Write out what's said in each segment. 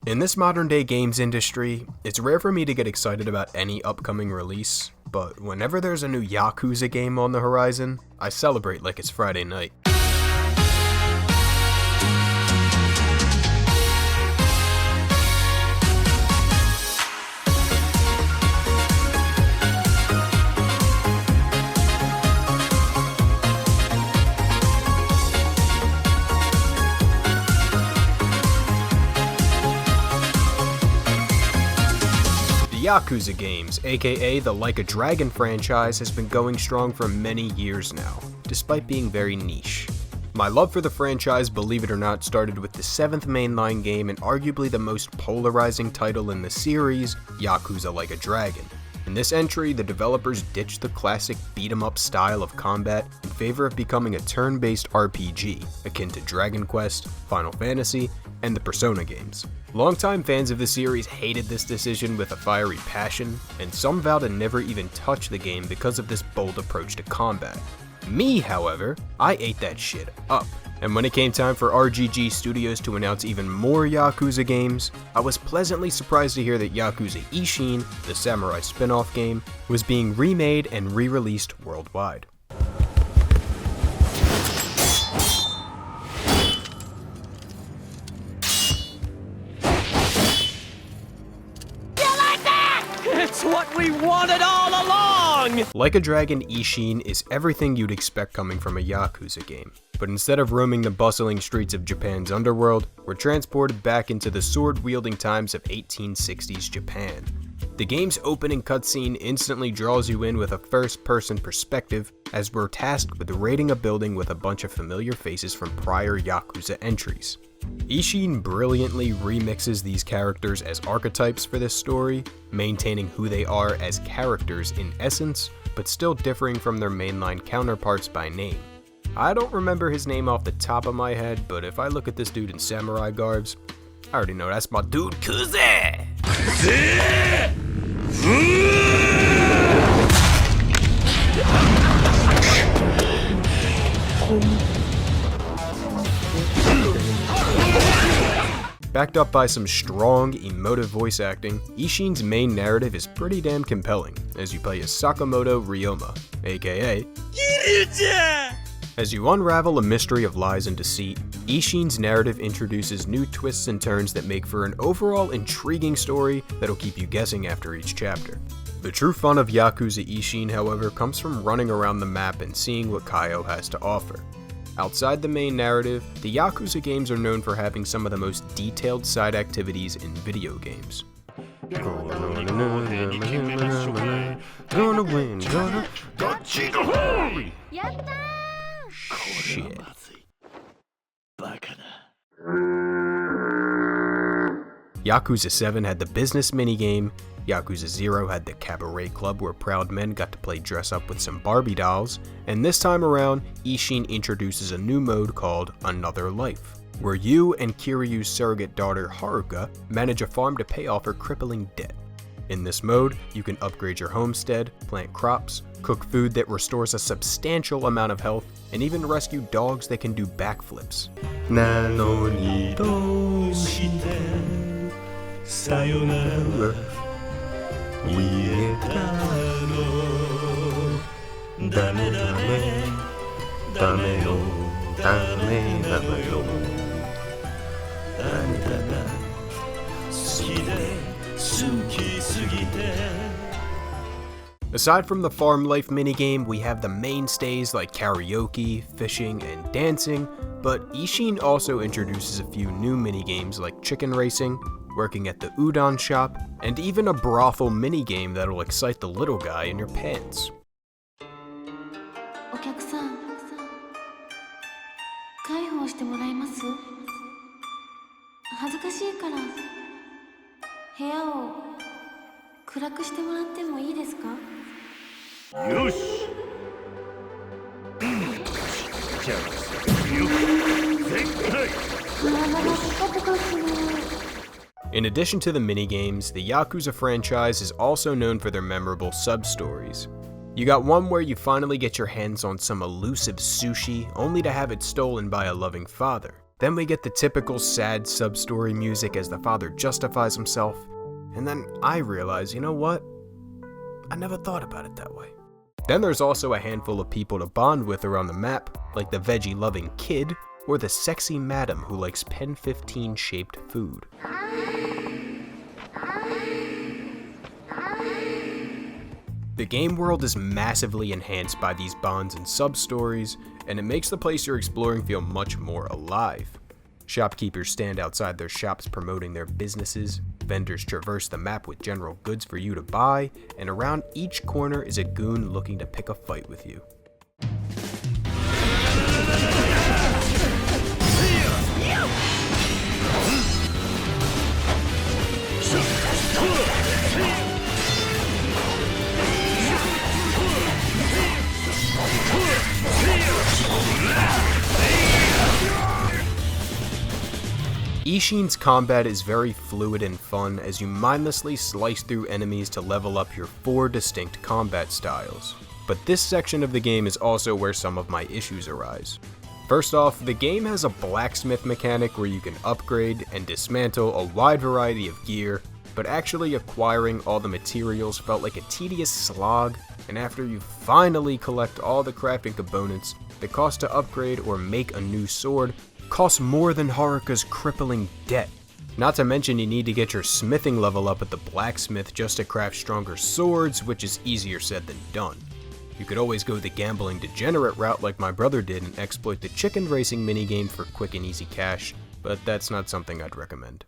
In this modern day games industry, it's rare for me to get excited about any upcoming release, but whenever there's a new Yakuza game on the horizon, I celebrate like it's Friday night. The Yakuza games, aka the Like a Dragon franchise, has been going strong for many years now, despite being very niche. My love for the franchise, believe it or not, started with the 7th mainline game and arguably the most polarizing title in the series, Yakuza Like a Dragon. In this entry, the developers ditched the classic beat-em-up style of combat in favor of becoming a turn-based RPG, akin to Dragon Quest, Final Fantasy, and the Persona games. Longtime fans of the series hated this decision with a fiery passion, and some vow to never even touch the game because of this bold approach to combat. Me, however, I ate that shit up. And when it came time for RGG Studios to announce even more Yakuza games, I was pleasantly surprised to hear that Yakuza Ishin, the samurai spin-off game, was being remade and re-released worldwide. It's what we wanted all along! Like a Dragon Ishin is everything you'd expect coming from a Yakuza game, but instead of roaming the bustling streets of Japan's underworld, we're transported back into the sword-wielding times of 1860s Japan. The game's opening cutscene instantly draws you in with a first-person perspective, as we're tasked with raiding a building with a bunch of familiar faces from prior Yakuza entries. Ishin brilliantly remixes these characters as archetypes for this story, maintaining who they are as characters in essence, but still differing from their mainline counterparts by name. I don't remember his name off the top of my head, but if I look at this dude in samurai garbs, I already know that's my dude Kuze! Backed up by some strong, emotive voice acting, Ishin's main narrative is pretty damn compelling, as you play as Sakamoto Ryoma, aka Kiryuja! As you unravel a mystery of lies and deceit, Ishin's narrative introduces new twists and turns that make for an overall intriguing story that'll keep you guessing after each chapter. The true fun of Yakuza Ishin, however, comes from running around the map and seeing what Kyoto has to offer. Outside the main narrative, the Yakuza games are known for having some of the most detailed side activities in video games. Shit. Yakuza 7 had the business minigame, Yakuza 0 had the cabaret club where proud men got to play dress up with some Barbie dolls, and this time around, Ishin introduces a new mode called Another Life, where you and Kiryu's surrogate daughter Haruka manage a farm to pay off her crippling debt. In this mode, you can upgrade your homestead, plant crops, cook food that restores a substantial amount of health, and even rescue dogs that can do backflips. Aside from the farm life minigame, we have the mainstays like karaoke, fishing, and dancing, but Ishin also introduces a few new minigames like chicken racing, working at the udon shop, and even a brothel minigame that'll excite the little guy in your pants. In addition to the minigames, the Yakuza franchise is also known for their memorable sub-stories. You got one where you finally get your hands on some elusive sushi, only to have it stolen by a loving father. Then we get the typical sad sub-story music as the father justifies himself, and then I realize, you know what? I never thought about it that way. Then there's also a handful of people to bond with around the map, like the veggie-loving kid, or the sexy madam who likes Pen 15 shaped food. The game world is massively enhanced by these bonds and sub-stories, and it makes the place you're exploring feel much more alive. Shopkeepers stand outside their shops promoting their businesses, vendors traverse the map with general goods for you to buy, and around each corner is a goon looking to pick a fight with you. Ishin's combat is very fluid and fun as you mindlessly slice through enemies to level up your 4 distinct combat styles. But this section of the game is also where some of my issues arise. First off, the game has a blacksmith mechanic where you can upgrade and dismantle a wide variety of gear, but actually acquiring all the materials felt like a tedious slog, and after you finally collect all the crafting components, the cost to upgrade or make a new sword costs more than Haruka's crippling debt. Not to mention you need to get your smithing level up at the blacksmith just to craft stronger swords, which is easier said than done. You could always go the gambling degenerate route like my brother did and exploit the chicken racing minigame for quick and easy cash, but that's not something I'd recommend.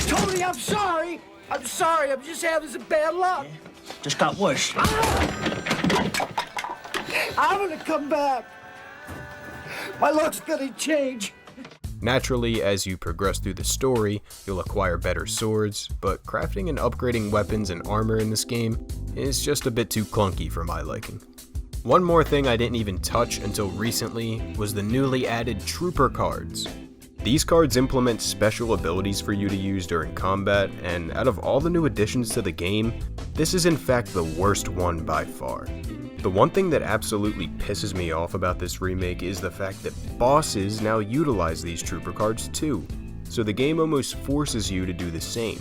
Tony, I'm sorry. I'm just having some bad luck. Just got worse. I'm gonna come back. My luck's gonna change. Naturally, as you progress through the story, you'll acquire better swords, but crafting and upgrading weapons and armor in this game is just a bit too clunky for my liking. One more thing I didn't even touch until recently was the newly added Trooper cards. These cards implement special abilities for you to use during combat, and out of all the new additions to the game, this is in fact the worst one by far. The one thing that absolutely pisses me off about this remake is the fact that bosses now utilize these Trooper cards too, so the game almost forces you to do the same.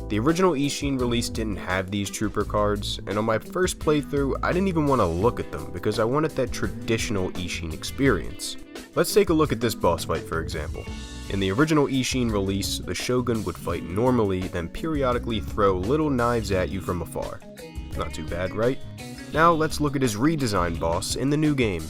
The original Ishin release didn't have these Trooper cards, and on my first playthrough I didn't even want to look at them because I wanted that traditional Ishin experience. Let's take a look at this boss fight for example. In the original Ishin release, the Shogun would fight normally, then periodically throw little knives at you from afar. Not too bad, right? Now let's look at his redesigned boss in the new game.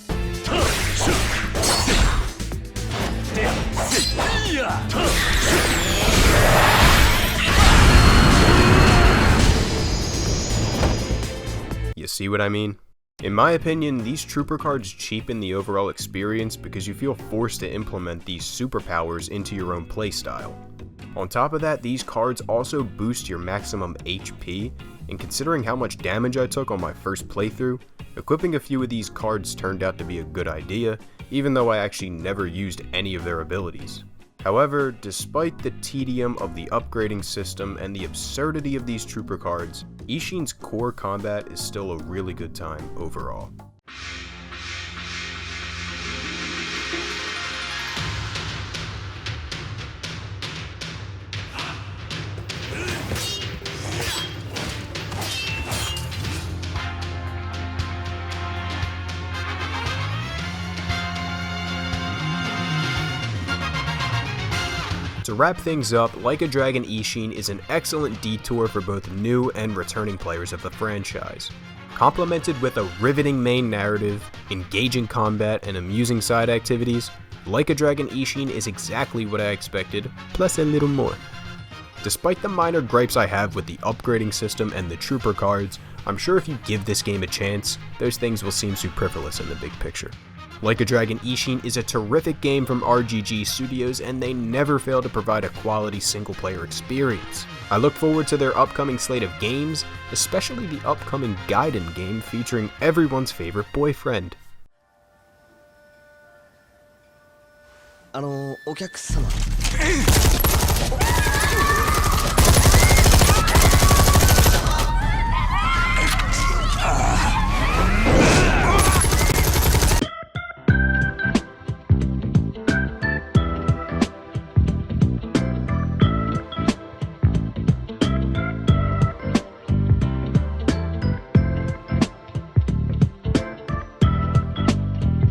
You see what I mean? In my opinion, these Trooper cards cheapen the overall experience because you feel forced to implement these superpowers into your own playstyle. On top of that, these cards also boost your maximum HP, and considering how much damage I took on my first playthrough, equipping a few of these cards turned out to be a good idea, even though I actually never used any of their abilities. However, despite the tedium of the upgrading system and the absurdity of these Trooper cards, Ishin's core combat is still a really good time overall. To wrap things up, Like a Dragon Ishin is an excellent detour for both new and returning players of the franchise. Complemented with a riveting main narrative, engaging combat, and amusing side activities, Like a Dragon Ishin is exactly what I expected, plus a little more. Despite the minor gripes I have with the upgrading system and the Trooper cards, I'm sure if you give this game a chance, those things will seem superfluous in the big picture. Like a Dragon Ishin is a terrific game from RGG Studios, and they never fail to provide a quality single-player experience. I look forward to their upcoming slate of games, especially the upcoming Gaiden game featuring everyone's favorite boyfriend. お客様